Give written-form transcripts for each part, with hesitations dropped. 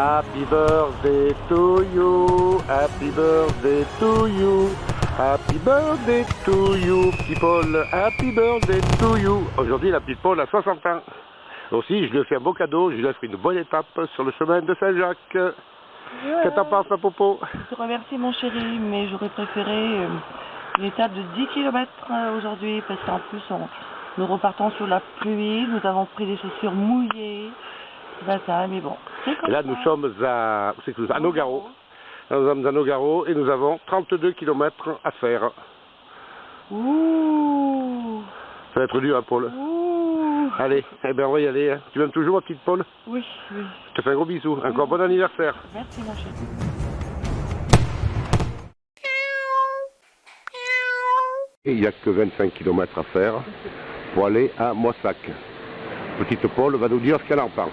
Happy birthday to you, happy birthday to you, happy birthday to you, petit Paul, happy birthday to you. Aujourd'hui, la petite Paul a 60 ans. Aussi, je lui ai fait un beau cadeau, je lui ai fait une bonne étape sur le chemin de Saint-Jacques. Qu'est-ce que t'en penses, ma popo? Je te remercie, mon chéri, mais j'aurais préféré une étape de 10 km aujourd'hui, parce qu'en plus, nous repartons sous la pluie, nous avons pris des chaussures mouillées, mais bon. Et là, nous sommes à Nogaro. Nous sommes à Nogaro et nous avons 32 km à faire. Ouh. Ça va être dur, hein, Paul. Ouh. Allez, eh ben on va y aller. Hein. Tu m'aimes toujours, ma petite Paul? Oui, oui. Je te fais un gros bisou. Encore bon anniversaire. Merci, mon chéri. Il n'y a que 25 km à faire pour aller à Moissac. Petite Paul va nous dire ce qu'elle en pense.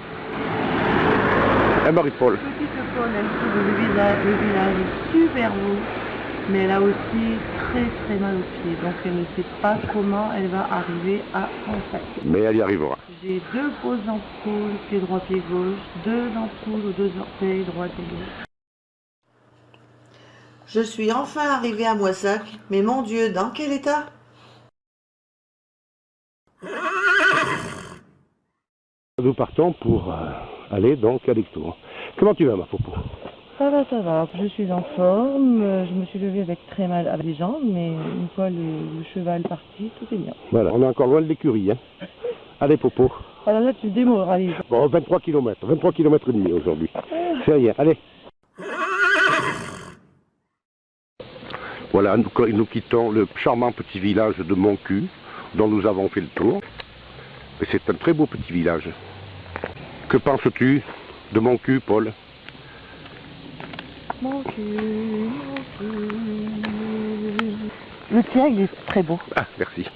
Et Marie-Paul. Petite Paul, elle trouve le village est super beau, mais elle a aussi très mal aux pieds. Donc elle ne sait pas comment elle va arriver à Moissac. Mais elle y arrivera. J'ai 2 grosses ampoules, pied droit, pied gauche, 2 ampoules aux 2 orteils, droite et gauche. Je suis enfin arrivée à Moissac, mais mon Dieu, dans quel état? Nous partons pour aller donc à Lectoure. Comment tu vas, ma popo? Ça va, je suis en forme, je me suis levée avec très mal à les jambes, mais une fois le cheval parti, tout est bien. Voilà, on est encore loin de l'écurie. Hein. Allez, popo. Alors là, tu me démoralises. Bon, 23 km et demi aujourd'hui. C'est rien, allez. Voilà, nous quittons le charmant petit village de Montcu, dont nous avons fait le tour. Et c'est un très beau petit village. Que penses-tu de Montcu, Paul? Montcu. Le tien, il est très beau. Ah, merci.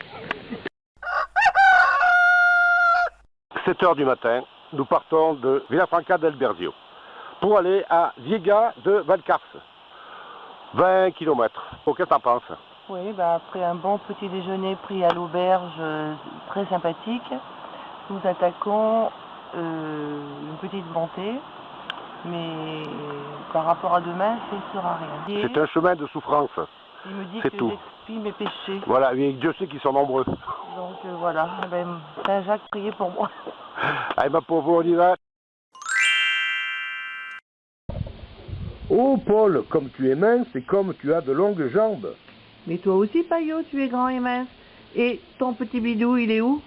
7 h du matin, nous partons de Villafranca del Berzio pour aller à Viega de Valcarce. 20 km. Qu'est-ce que t'en penses? Oui, après un bon petit déjeuner pris à l'auberge, très sympathique, nous attaquons une petite montée, mais par rapport à demain, ce sera rien. C'est un chemin de souffrance. Il me dit que tout. J'expie mes péchés. Voilà, et Dieu sait qu'ils sont nombreux. Donc voilà, Saint-Jacques, priez pour moi. Allez, ma pauvre, on y va. Oh Paul, comme tu es mince et comme tu as de longues jambes. Mais toi aussi, Payot, tu es grand et mince. Et ton petit bidou, il est où?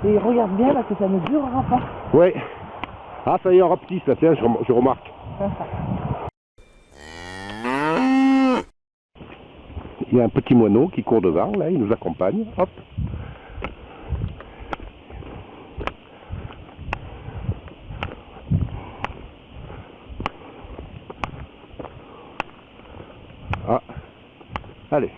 Et regarde bien parce que ça ne durera pas. Oui. Ah, ça y est, on rapetisse là, tiens, je remarque. Il y a un petit moineau qui court devant, là, il nous accompagne. Hop. Ah. Allez.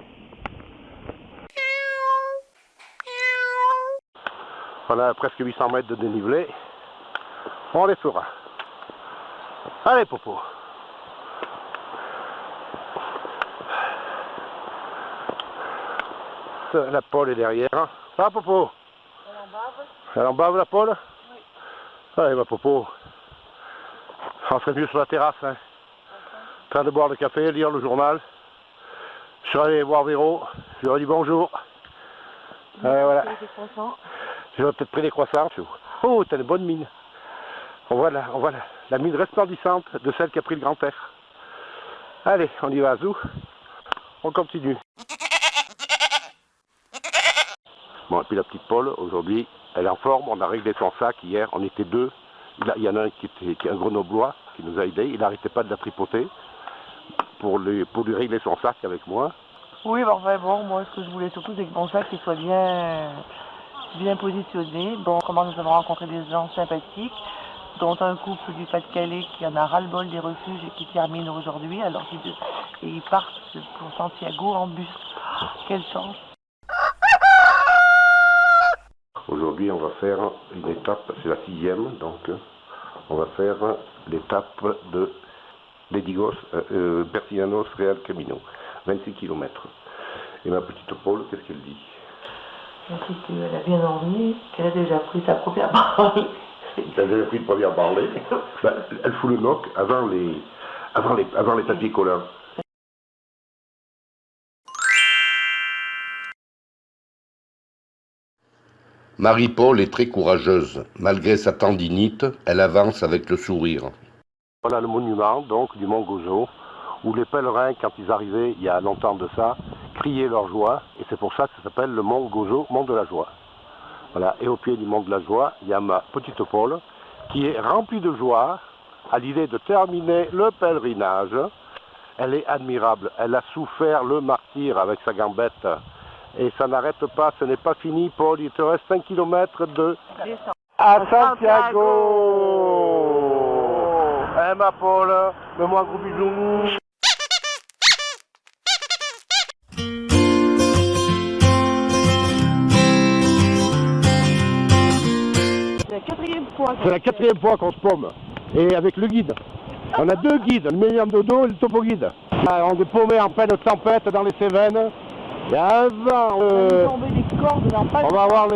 On a presque 800 mètres de dénivelé. On les fera. Allez, popo. La Paul est derrière. Ça va, popo? Elle en bave. Elle en bave, la Paul? Oui. Allez, ma popo. On serait mieux sur la terrasse. Hein. En train de boire le café, lire le journal. Je suis allé voir Véro. Je lui ai dit bonjour. Voilà. J'aurais peut-être pris des croissants. Oh, t'as une bonne mine. On voit la mine resplendissante de celle qui a pris le grand air. Allez, on y va à Zou. On continue. Bon, et puis la petite Paul, aujourd'hui, elle est en forme. On a réglé son sac hier. On était 2. Il y en a un qui est un grenoblois qui nous a aidés. Il n'arrêtait pas de la tripoter pour lui régler son sac avec moi. Oui, enfin bon, moi ce que je voulais surtout c'est que mon sac il soit bien positionné. Bon, comment nous avons rencontré des gens sympathiques, dont un couple du Pas-de-Calais qui en a ras-le-bol des refuges et qui termine aujourd'hui, alors qu'ils partent pour Santiago en bus. Oh, quelle chance! Aujourd'hui, on va faire une étape, c'est la 6e, donc on va faire l'étape de Ledigos, Bertianos Real Camino, 26 km. Et ma petite Paul, qu'est-ce qu'elle dit? Elle dit qu'elle a bien dormi, qu'elle a déjà pris sa première parole T'as déjà pris le premier à parler. Ben, elle fout le knock avant les papiers collants. Marie-Paul est très courageuse. Malgré sa tendinite, elle avance avec le sourire. Voilà le monument donc du mont Gozo, où les pèlerins, quand ils arrivaient il y a longtemps de ça, criaient leur joie, et c'est pour ça que ça s'appelle le mont Gozo, mont de la joie. Voilà, et au pied du mont de la joie, il y a ma petite Paule, qui est remplie de joie à l'idée de terminer le pèlerinage. Elle est admirable, elle a souffert le martyre avec sa gambette, et ça n'arrête pas, ce n'est pas fini, Paul, il te reste 5 km à Santiago. Eh ma Paul, mets-moi un gros bisou. C'est la quatrième fois qu'on se paume, et avec le guide. On a deux guides, le meilleur dodo et le topo guide. On est paumé en pleine tempête dans les Cévennes. Il y a un vent. On va avoir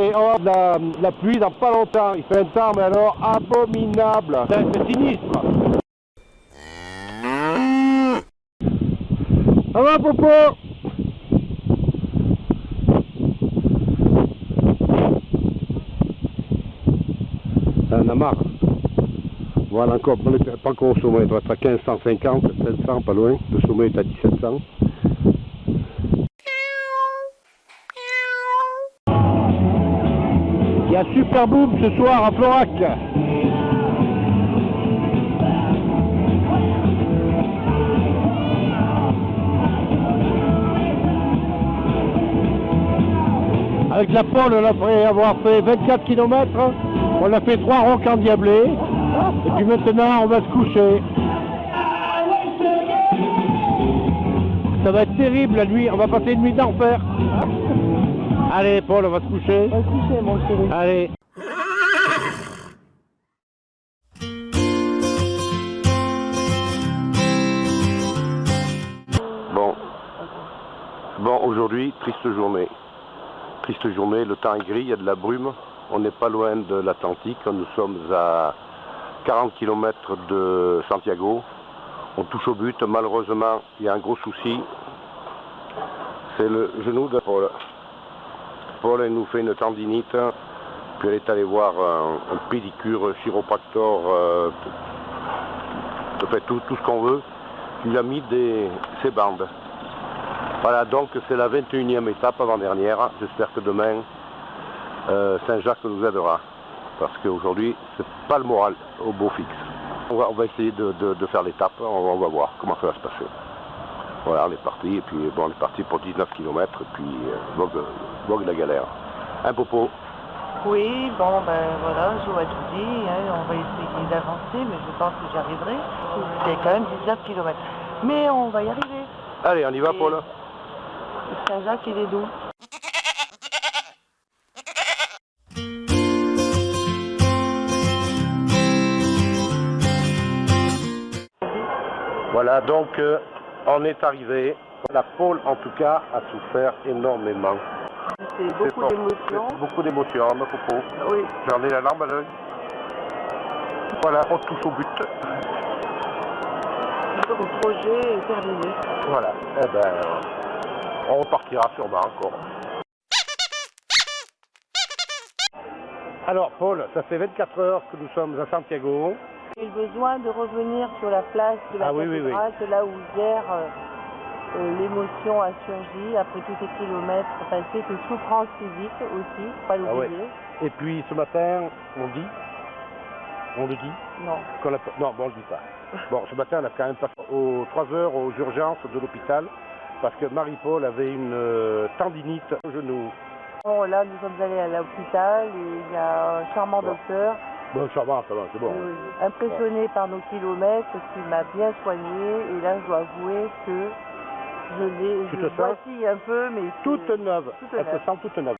la pluie dans pas longtemps. Il fait un temps, mais alors abominable. C'est sinistre. Ça va, Popo? Ça en a marre. Voilà encore, on n'est pas encore au sommet, il doit être à 1550, 700, pas loin. Le sommet est à 1700. Il y a Super Boom ce soir à Florac. Avec la Paule, on après avoir fait 24 km, on a fait 3 rocs endiablés. Et puis maintenant, on va se coucher. Ça va être terrible la nuit, on va passer une nuit d'enfer. Allez, Paul, on va se coucher. On va se coucher, mon chéri. Allez. Bon, aujourd'hui, triste journée. Triste journée, le temps est gris, il y a de la brume. On n'est pas loin de l'Atlantique, nous sommes à 40 km de Santiago. On touche au but, malheureusement, il y a un gros souci. C'est le genou de Paul. Paul, elle nous fait une tendinite, puis elle est allée voir un pédicure, chiropractor, fait tout ce qu'on veut. Il a mis ses bandes. Voilà, donc c'est la 21e étape avant-dernière. J'espère que demain, Saint-Jacques nous aidera. Parce qu'aujourd'hui, c'est pas le moral au beau fixe. On va essayer de faire l'étape, on va voir comment ça va se passer. Voilà, on est parti, et puis bon, on est parti pour 19 km, et puis vogue la galère. Un Popo? Oui, bon, ben voilà, je vois tout dit, hein, on va essayer d'avancer, mais je pense que j'y arriverai. C'est quand même 19 km. Mais on va y arriver. Allez, on y va, Paul. Saint-Jacques, il est doux. Voilà, donc on est arrivé. La Paul, en tout cas, a souffert énormément. C'est beaucoup d'émotions. Beaucoup d'émotions, ma Popo. Oui. J'en ai la larme à l'œil. Voilà, on touche au but. Le projet est terminé. Voilà, eh ben, on repartira sûrement encore. Alors, Paul, ça fait 24 heures que nous sommes à Santiago. J'ai besoin de revenir sur la place de la cathédrale, c'est là où hier l'émotion a surgi, après tous ces kilomètres passés, de souffrance physique aussi, pas l'oublier. Ouais. Et puis ce matin, on le dit Non. Non, bon, on le dit pas. Bon, ce matin, on a quand même passé aux 3 heures aux urgences de l'hôpital, parce que Marie-Paul avait une tendinite au genou. Bon, là, nous sommes allés à l'hôpital et il y a un charmant docteur. Bon, charmant, ça va, c'est bon. Impressionné par nos kilomètres, qui m'a bien soigné, et là, je dois avouer que je vacille un peu, mais toute neuve. Elle se sent toute neuve.